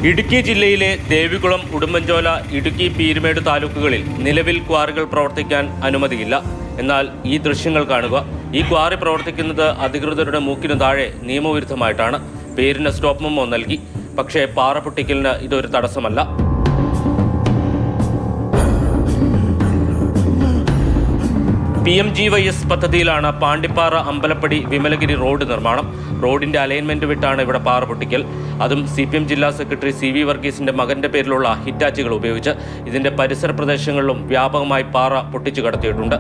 ഇടുക്കി ജില്ലയിലെ ദേവികുളം, ഉടുമ്പൻചോല, ഇടുക്കി, പീരുമേട് താലൂക്കുകളിൽ നിലവിൽ ക്വാറികൾ പ്രവർത്തിക്കാൻ അനുമതിയില്ല. എന്നാൽ ഈ ദൃശ്യങ്ങൾ കാണുക. ഈ ക്വാറി പ്രവർത്തിക്കുന്നത് അധികൃതരുടെ മൂക്കിനു താഴെ നിയമവിരുദ്ധമായിട്ടാണ്. പേരിന് സ്റ്റോപ്പ് മെമ്മോ നൽകി. പക്ഷേ പാറ പൊട്ടിക്കലിന് ഇതൊരു തടസ്സമല്ല. PMGYS പദ്ധതിയിലാണ് പാണ്ടിപ്പാറ അമ്പലപ്പടി വിമലഗിരി റോഡ് നിർമ്മാണം. റോഡിന്റെ അലൈൻമെന്റ് വിട്ടാണ് ഇവിടെ പാറ പൊട്ടിക്കൽ. അതും CPM ജില്ലാ സെക്രട്ടറി CV വർഗീസിന്റെ മകന്റെ പേരിലുള്ള ഹിറ്റാച്ചികൾ ഉപയോഗിച്ച്. ഇതിന്റെ പരിസര പ്രദേശങ്ങളിലും വ്യാപകമായി പാറ പൊട്ടിച്ചു കടത്തിയിട്ടുണ്ട്.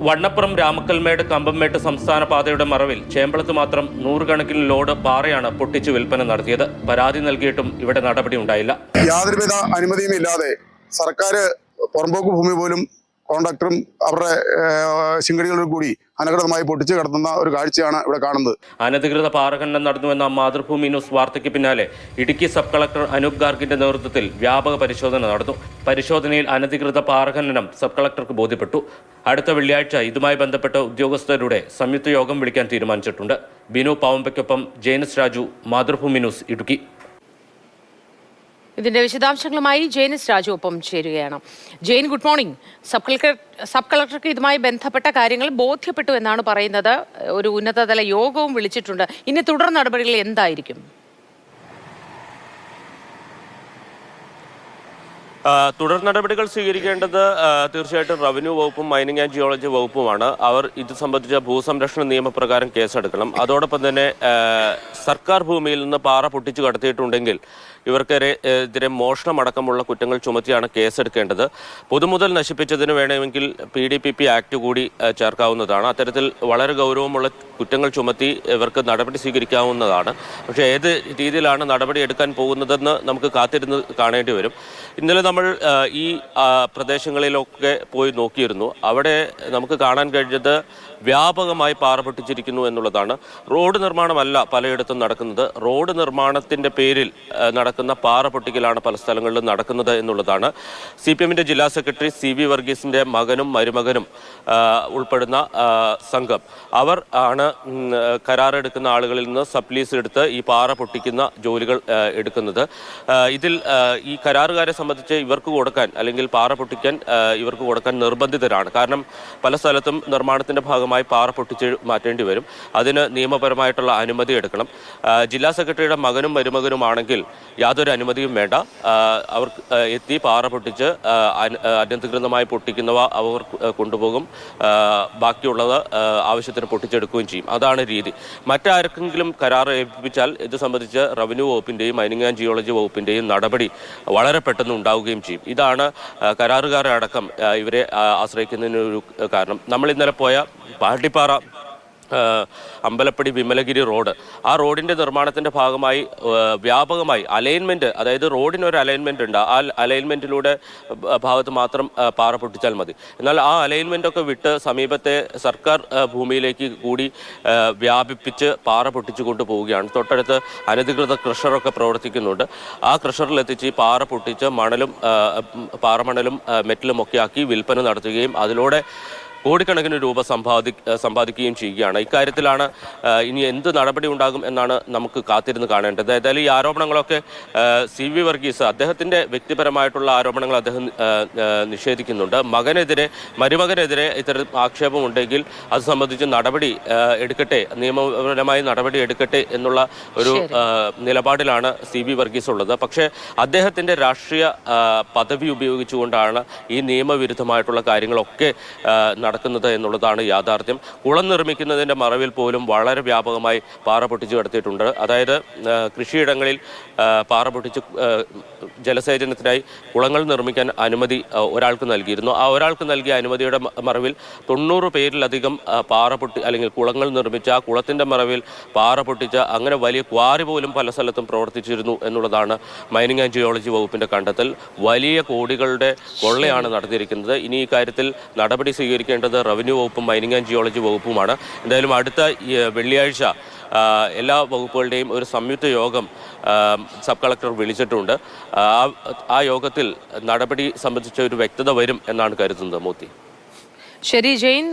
വണ്ണപ്പുറം, രാമക്കൽമേട്, കമ്പംമേട്ട് സംസ്ഥാന പാതയുടെ മറവിൽ ചേമ്പളത്ത് മാത്രം 100 കണക്കിന് ലോഡ് പാറയാണ് പൊട്ടിച്ചു വിൽപ്പന നടത്തിയത്. പരാതി നൽകിയിട്ടും ഇവിടെ നടപടി ഉണ്ടായില്ല. യാതൊരുവിധ അനുമതിയും ഇല്ലാതെ സർക്കാർ പുറമ്പോക്ക് ഭൂമി പോലും കോൺട്രാക്ടറും അവരുടെ ശിങ്കടികളും കൂടി അനധികൃതമായി പൊട്ടിച്ചു കിടത്തുന്ന ഒരു കാഴ്ചയാണ് ഇവിടെ കാണുന്നത്. അനധികൃത പാറഖനനം നടന്നുവെന്ന മാതൃഭൂമി ന്യൂസ് വാർത്തയ്ക്ക് പിന്നാലെ ഇടുക്കി സബ് കളക്ടർ അനൂപ് ഗാർഗിന്റെ നേതൃത്വത്തിൽ വ്യാപക പരിശോധന നടന്നു. പരിശോധനയിൽ അനധികൃത പാറഖനനം സബ് കളക്ടർക്ക് ബോധ്യപ്പെട്ടു. അടുത്ത വെള്ളിയാഴ്ച ഇതുമായി ബന്ധപ്പെട്ട ഉദ്യോഗസ്ഥരുടെ സംയുക്ത യോഗം വിളിക്കാൻ തീരുമാനിച്ചിട്ടുണ്ട്. ബിനു പാവമ്പയ്ക്കൊപ്പം ജെയിനിസ് രാജു, മാതൃഭൂമി ന്യൂസ്, ഇടുക്കി. ഇതിന്റെ വിശദാംശങ്ങളുമായി ജെയിനിസ് രാജു ഒപ്പം ചേരുകയാണ്. Jain, good morning. സബ് കളക്ടർക്ക് ഇതുമായി ബന്ധപ്പെട്ട കാര്യങ്ങൾ ബോധ്യപ്പെട്ടു എന്നാണ് പറയുന്നത്. ഒരു ഉന്നതതല യോഗവും വിളിച്ചിട്ടുണ്ട്. ഇനി തുടർ നടപടികൾ എന്തായിരിക്കും? തുടർ നടപടികൾ സ്വീകരിക്കേണ്ടത് തീർച്ചയായിട്ടും റവന്യൂ വകുപ്പും മൈനിങ് ആൻഡ് ജിയോളജി വകുപ്പുമാണ്. അവർ ഇത് സംബന്ധിച്ച ഭൂസംരക്ഷണ നിയമപ്രകാരം കേസെടുക്കണം. അതോടൊപ്പം തന്നെ സർക്കാർ ഭൂമിയിൽ നിന്ന് പാറ പൊട്ടിച്ചു കടത്തിയിട്ടുണ്ടെങ്കിൽ ഇവർക്കെതിരെ മോഷണമടക്കമുള്ള കുറ്റങ്ങൾ ചുമത്തിയാണ് കേസെടുക്കേണ്ടത്. പൊതുമുതൽ നശിപ്പിച്ചതിന് വേണമെങ്കിൽ PDPP ആക്ട് കൂടി ചേർക്കാവുന്നതാണ്. അത്തരത്തിൽ വളരെ ഗൗരവമുള്ള കുറ്റങ്ങൾ ചുമത്തി ഇവർക്ക് നടപടി സ്വീകരിക്കാവുന്നതാണ്. പക്ഷേ ഏത് രീതിയിലാണ് നടപടി എടുക്കാൻ പോകുന്നതെന്ന് നമുക്ക് കാത്തിരുന്ന് കാണേണ്ടി വരും. ഇന്നലെ നമ്മൾ ഈ പ്രദേശങ്ങളിലൊക്കെ പോയി നോക്കിയിരുന്നു. അവിടെ നമുക്ക് കാണാൻ കഴിഞ്ഞത് വ്യാപകമായി പാറ പൊട്ടിച്ചിരിക്കുന്നു എന്നുള്ളതാണ്. റോഡ് നിർമ്മാണമല്ല പലയിടത്തും നടക്കുന്നത്. റോഡ് നിർമ്മാണത്തിൻ്റെ പേരിൽ നടക്കുന്ന പാറ പൊട്ടിക്കലാണ് പല സ്ഥലങ്ങളിലും നടക്കുന്നത് എന്നുള്ളതാണ്. CPMന്റെ ജില്ലാ സെക്രട്ടറി CV വർഗീസിന്റെ മകനും മരുമകനും ഉൾപ്പെടുന്ന സംഘം അവർ ആണ് കരാറെടുക്കുന്ന ആളുകളിൽ നിന്ന് സബ്ലീസ് എടുത്ത് ഈ പാറ പൊട്ടിക്കുന്ന ജോലികൾ എടുക്കുന്നത്. ഇതിൽ ഈ കരാറുകാരെ സംബന്ധിച്ച് ഇവർക്ക് കൊടുക്കാൻ, അല്ലെങ്കിൽ പാറ പൊട്ടിക്കാൻ ഇവർക്ക് കൊടുക്കാൻ നിർബന്ധിതരാണ്. കാരണം പല സ്ഥലത്തും നിർമ്മാണത്തിന്റെ ഭാഗമായി പാറ പൊട്ടിച്ച് മാറ്റേണ്ടി വരും. അതിന് നിയമപരമായിട്ടുള്ള അനുമതി എടുക്കണം. ജില്ലാ സെക്രട്ടറിയുടെ മകനും മരുമകനുമാണെങ്കിൽ യാതൊരു അനുമതിയും വേണ്ട. അവർ എത്തി പാറ പൊട്ടിച്ച് അനധികൃതമായി പൊട്ടിക്കുന്നവ അവർ കൊണ്ടുപോകും. ബാക്കിയുള്ളത് ആവശ്യത്തിന് പൊട്ടിച്ചെടുക്കുകയും ചെയ്യും. അതാണ് രീതി. മറ്റാർക്കെങ്കിലും കരാർ ഏൽപ്പിച്ചാൽ ഇത് സംബന്ധിച്ച് റവന്യൂ വകുപ്പിന്റെയും മൈനിങ് ആൻഡ് ജിയോളജി വകുപ്പിന്റെയും നടപടി വളരെ പെട്ടെന്ന് ഉണ്ടാവുകയും ചെയ്യും. ഇതാണ് കരാറുകാരടക്കം ഇവരെ ആശ്രയിക്കുന്നതിനൊരു കാരണം. നമ്മൾ ഇന്നലെ പോയ പാണ്ടിപ്പാറ അമ്പലപ്പടി വിമലഗിരി റോഡ്, ആ റോഡിൻ്റെ നിർമ്മാണത്തിൻ്റെ ഭാഗമായി വ്യാപകമായി അലൈൻമെൻറ്റ്, അതായത് റോഡിനൊരു അലൈൻമെൻറ്റ് ഉണ്ട്. ആ അലൈൻമെൻറ്റിലൂടെ ഭാഗത്ത് മാത്രം പാറ പൊട്ടിച്ചാൽ മതി. എന്നാൽ ആ അലൈൻമെൻറ്റൊക്കെ വിട്ട് സമീപത്തെ സർക്കാർ ഭൂമിയിലേക്ക് കൂടി വ്യാപിപ്പിച്ച് പാറ പൊട്ടിച്ചു കൊണ്ടുപോവുകയാണ്. തൊട്ടടുത്ത് അനധികൃത ക്രഷറൊക്കെ പ്രവർത്തിക്കുന്നുണ്ട്. ആ ക്രഷറിലെത്തിച്ച് ഈ പാറ പൊട്ടിച്ച് പാറമണലും മെറ്റലും ഒക്കെ ആക്കി വിൽപ്പന നടത്തുകയും അതിലൂടെ കോടിക്കണക്കിന് രൂപ സമ്പാദിക്കുകയും ചെയ്യുകയാണ്. ഇക്കാര്യത്തിലാണ് ഇനി എന്ത് നടപടി ഉണ്ടാകും എന്നാണ് നമുക്ക് കാത്തിരുന്ന് കാണേണ്ടത്. ഏതായാലും ഈ ആരോപണങ്ങളൊക്കെ CV വർഗീസ് അദ്ദേഹത്തിൻ്റെ വ്യക്തിപരമായിട്ടുള്ള ആരോപണങ്ങൾ അദ്ദേഹം നിഷേധിക്കുന്നുണ്ട്. മരുമകനെതിരെ ഇത്തരം ആക്ഷേപമുണ്ടെങ്കിൽ അത് സംബന്ധിച്ച് നടപടി എടുക്കട്ടെ, നിയമപരമായി നടപടി എടുക്കട്ടെ എന്നുള്ള ഒരു നിലപാടിലാണ് CV വർഗീസ് ഉള്ളത്. പക്ഷേ അദ്ദേഹത്തിൻ്റെ രാഷ്ട്രീയ പദവി ഉപയോഗിച്ചുകൊണ്ടാണ് ഈ നിയമവിരുദ്ധമായിട്ടുള്ള കാര്യങ്ങളൊക്കെ നടക്കുന്നത് എന്നുള്ളതാണ് യാഥാർത്ഥ്യം. കുളം നിർമ്മിക്കുന്നതിൻ്റെ മറവിൽ പോലും വളരെ വ്യാപകമായി പാറ പൊട്ടിച്ചു കടത്തിയിട്ടുണ്ട്. അതായത് കൃഷിയിടങ്ങളിൽ പാറ പൊട്ടിച്ച് ജലസേചനത്തിനായി കുളങ്ങൾ നിർമ്മിക്കാൻ അനുമതി ഒരാൾക്ക് നൽകിയിരുന്നു. ആ ഒരാൾക്ക് നൽകിയ അനുമതിയുടെ മറവിൽ 90 പേരിലധികം അല്ലെങ്കിൽ കുളങ്ങൾ നിർമ്മിച്ച ആ കുളത്തിൻ്റെ മറവിൽ പാറ പൊട്ടിച്ച അങ്ങനെ വലിയ ക്വാറി പോലും പല സ്ഥലത്തും പ്രവർത്തിച്ചിരുന്നു എന്നുള്ളതാണ് മൈനിങ് ആൻഡ് ജിയോളജി വകുപ്പിൻ്റെ കണ്ടെത്തൽ. വലിയ കോടികളുടെ കൊള്ളയാണ് നടത്തിയിരിക്കുന്നത്. ഇനി ഈ കാര്യത്തിൽ നടപടി സ്വീകരിക്കേണ്ടത് റവന്യൂ വകുപ്പും മൈനിങ് ആൻഡ് ജിയോളജി വകുപ്പുമാണ്. എന്തായാലും അടുത്ത വെള്ളിയാഴ്ച എല്ലാ വകുപ്പുകളുടെയും ഒരു സംയുക്ത യോഗം സബ് കളക്ടർ വിളിച്ചിട്ടുണ്ട്. ആ യോഗത്തിൽ നടപടി സംബന്ധിച്ച ഒരു വ്യക്തത വരും എന്നാണ് കരുതുന്നത്. മോത്തി. ശരി ജെയിൻ.